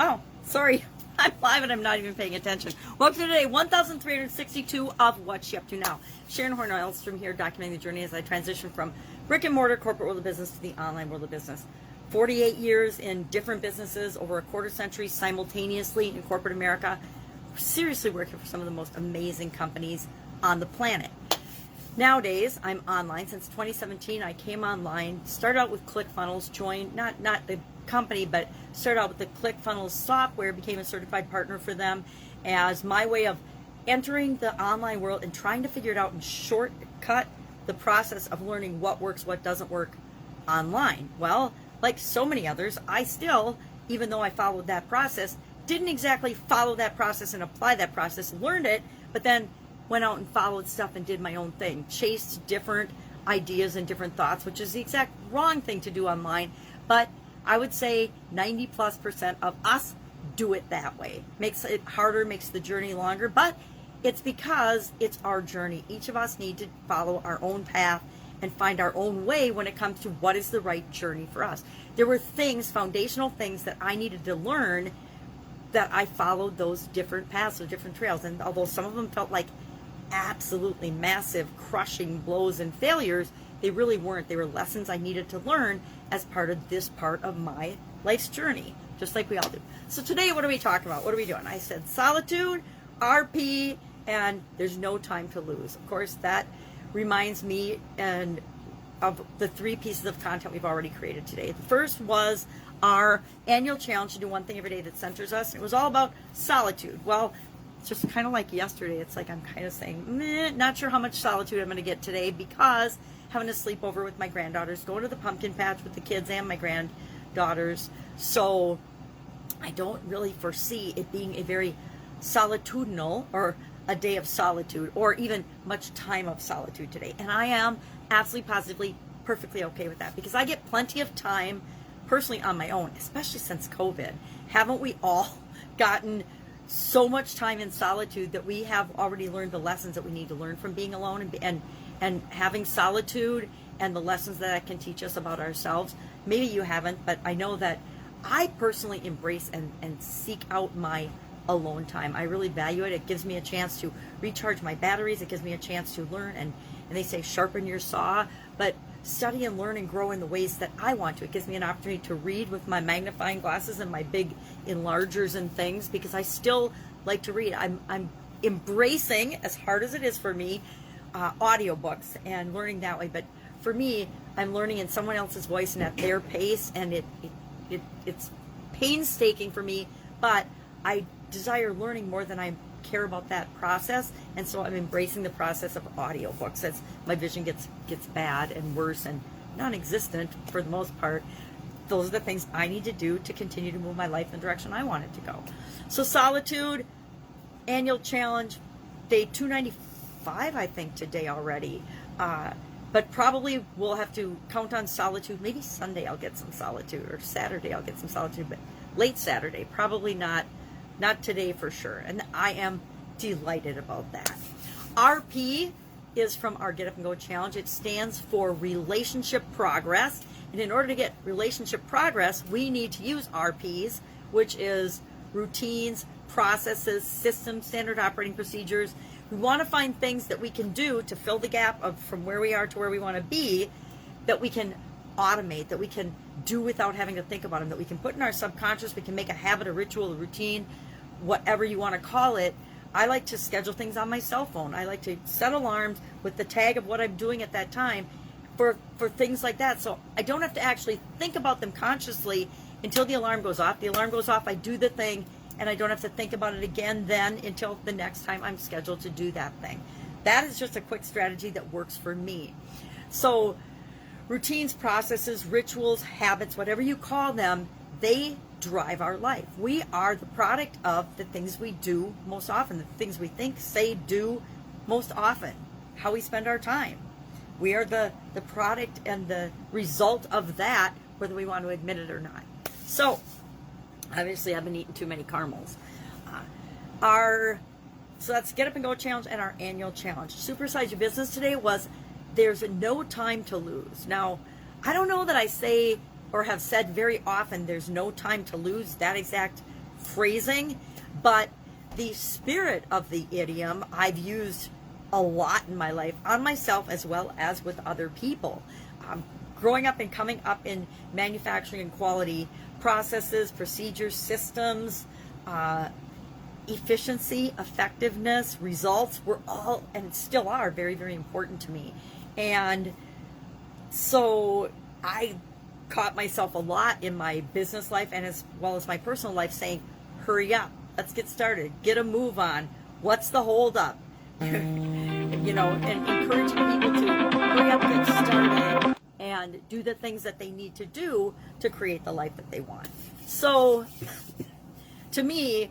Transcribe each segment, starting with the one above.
Oh, sorry. I'm live and I'm not even paying attention. Welcome to today, 1362 of What's She Up To Now. Sharon Horne-Ellstrom here, documenting the journey as I transition from brick and mortar corporate world of business to the online world of business. 48 years in different businesses, over a quarter century simultaneously in corporate America. Seriously working for some of the most amazing companies on the planet. Nowadays, I'm online. Since 2017, I came online, started out with ClickFunnels, joined, not the company, but started out with the ClickFunnels software, became a certified partner for them as my way of entering the online world and trying to figure it out and shortcut the process of learning what works, what doesn't work online. Well, like so many others, I still, even though I followed that process, didn't exactly follow that process and apply that process, learned it, but then went out and followed stuff and did my own thing, chased different ideas and different thoughts, which is the exact wrong thing to do online. But I would say 90+% of us do it that way. Makes it harder, makes the journey longer, but it's because it's our journey. Each of us need to follow our own path and find our own way when it comes to what is the right journey for us. There were things, foundational things that I needed to learn that I followed those different paths or different trails. And although some of them felt like absolutely massive, crushing blows and failures, they really weren't. They were lessons I needed to learn as part of this part of my life's journey, just like we all do. So today, what are we talking about? What are we doing? I said solitude, RP, and there's no time to lose. Of course, that reminds me and of the 3 pieces of content we've already created today. The first was our annual challenge to do one thing every day that centers us. It was all about solitude. Well, it's just kind of like yesterday. It's like I'm kind of saying, not sure how much solitude I'm going to get today because having a sleepover with my granddaughters, going to the pumpkin patch with the kids and my granddaughters. So I don't really foresee it being a very solitudinal or a day of solitude or even much time of solitude today. And I am absolutely positively perfectly okay with that because I get plenty of time personally on my own, especially since COVID. Haven't we all gotten so much time in solitude that we have already learned the lessons that we need to learn from being alone and having solitude and the lessons that it can teach us about ourselves? Maybe you haven't, but I know that I personally embrace and seek out my alone time. I really value it. It gives me a chance to recharge my batteries. It gives me a chance to learn, and they say sharpen your saw, but study and learn and grow in the ways that I want to. It gives me an opportunity to read with my magnifying glasses and my big enlargers and things because I still like to read. I'm embracing, as hard as it is for me, audiobooks and learning that way. But for me, I'm learning in someone else's voice and at their pace, and it's painstaking for me, but I desire learning more than I care about that process, and so I'm embracing the process of audiobooks as my vision gets bad and worse and non-existent for the most part. Those are the things I need to do to continue to move my life in the direction I want it to go. So solitude, annual challenge, day 295, I think, today already. But probably we'll have to count on solitude. Maybe Sunday I'll get some solitude, or Saturday I'll get some solitude, but late Saturday, probably not today for sure. And I am delighted about that. RP is from our Get Up and Go Challenge. It stands for Relationship Progress. And in order to get relationship progress, we need to use RPs, which is routines, processes, systems, standard operating procedures. We want to find things that we can do to fill the gap of from where we are to where we want to be, that we can automate, that we can do without having to think about them, that we can put in our subconscious. We can make a habit, a ritual, a routine, whatever you want to call it. I like to schedule things on my cell phone. I like to set alarms with the tag of what I'm doing at that time for things like that. So I don't have to actually think about them consciously until the alarm goes off. The alarm goes off, I do the thing, and I don't have to think about it again then until the next time I'm scheduled to do that thing. That is just a quick strategy that works for me. So routines, processes, rituals, habits, whatever you call them, they drive our life. We are the product of the things we do most often, the things we think, say, do most often, how we spend our time. We are the product and the result of that, whether we want to admit it or not. So, obviously, I've been eating too many caramels. So that's Get Up and Go Challenge and our annual challenge. Supersize Your Business today was there's no time to lose. Now, I don't know that I say or have said very often there's no time to lose that exact phrasing, but the spirit of the idiom I've used a lot in my life on myself as well as with other people. Growing up and coming up in manufacturing and quality, processes, procedures, systems, efficiency, effectiveness, results were all, and still are, very, very important to me. And so I caught myself a lot in my business life and as well as my personal life saying, hurry up, let's get started, get a move on, what's the hold up? You know, and encouraging people to hurry up, get started, and do the things that they need to do to create the life that they want. So, to me,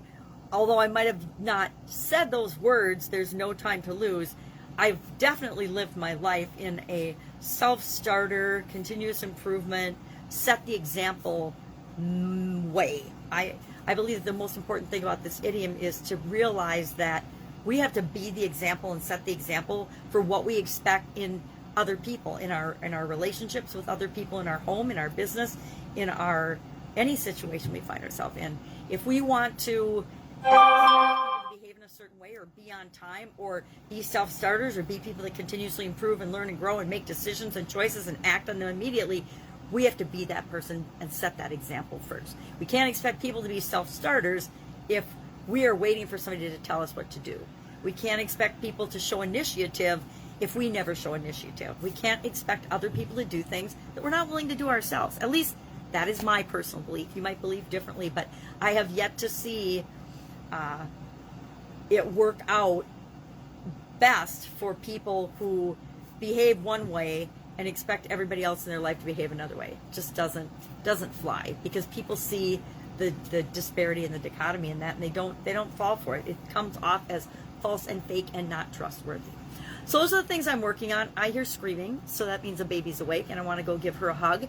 although I might have not said those words, there's no time to lose, I've definitely lived my life in a self-starter, continuous improvement, set the example way. I believe that the most important thing about this idiom is to realize that we have to be the example and set the example for what we expect in other people, in our relationships with other people, in our home, in our business, in our any situation we find ourselves in. If we want to behave in a certain way or be on time or be self-starters or be people that continuously improve and learn and grow and make decisions and choices and act on them immediately, we have to be that person and set that example first. We can't expect people to be self-starters if we are waiting for somebody to tell us what to do. We can't expect people to show initiative if we never show initiative. We can't expect other people to do things that we're not willing to do ourselves. At least that is my personal belief. You might believe differently, but I have yet to see it work out best for people who behave one way and expect everybody else in their life to behave another way. It just doesn't fly, because people see the disparity and the dichotomy in that, and they don't fall for it. It comes off as false and fake and not trustworthy. So those are the things I'm working on. I hear screaming, so that means a baby's awake, and I want to go give her a hug.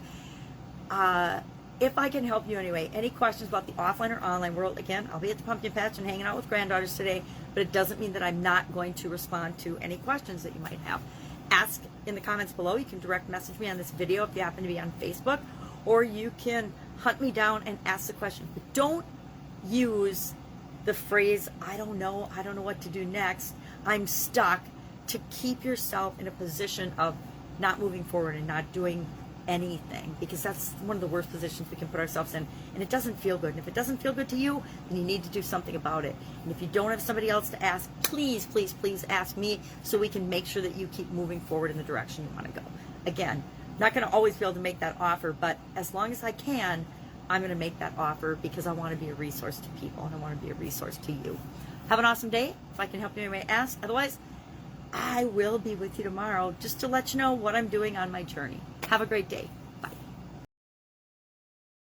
If I can help you anyway, any questions about the offline or online world, again, I'll be at the pumpkin patch and hanging out with granddaughters today, but it doesn't mean that I'm not going to respond to any questions that you might have. Ask in the comments below. You can direct message me on this video if you happen to be on Facebook, or you can hunt me down and ask the question. But don't use the phrase, I don't know what to do next, I'm stuck, to keep yourself in a position of not moving forward and not doing anything, because that's one of the worst positions we can put ourselves in, and it doesn't feel good. And if it doesn't feel good to you, then you need to do something about it. And if you don't have somebody else to ask, please, please, please ask me, so we can make sure that you keep moving forward in the direction you want to go. Again, not going to always be able to make that offer, but as long as I can, I'm going to make that offer, because I want to be a resource to people and I want to be a resource to you. Have an awesome day. If I can help you anyway, ask. Otherwise, I will be with you tomorrow just to let you know what I'm doing on my journey. Have a great day.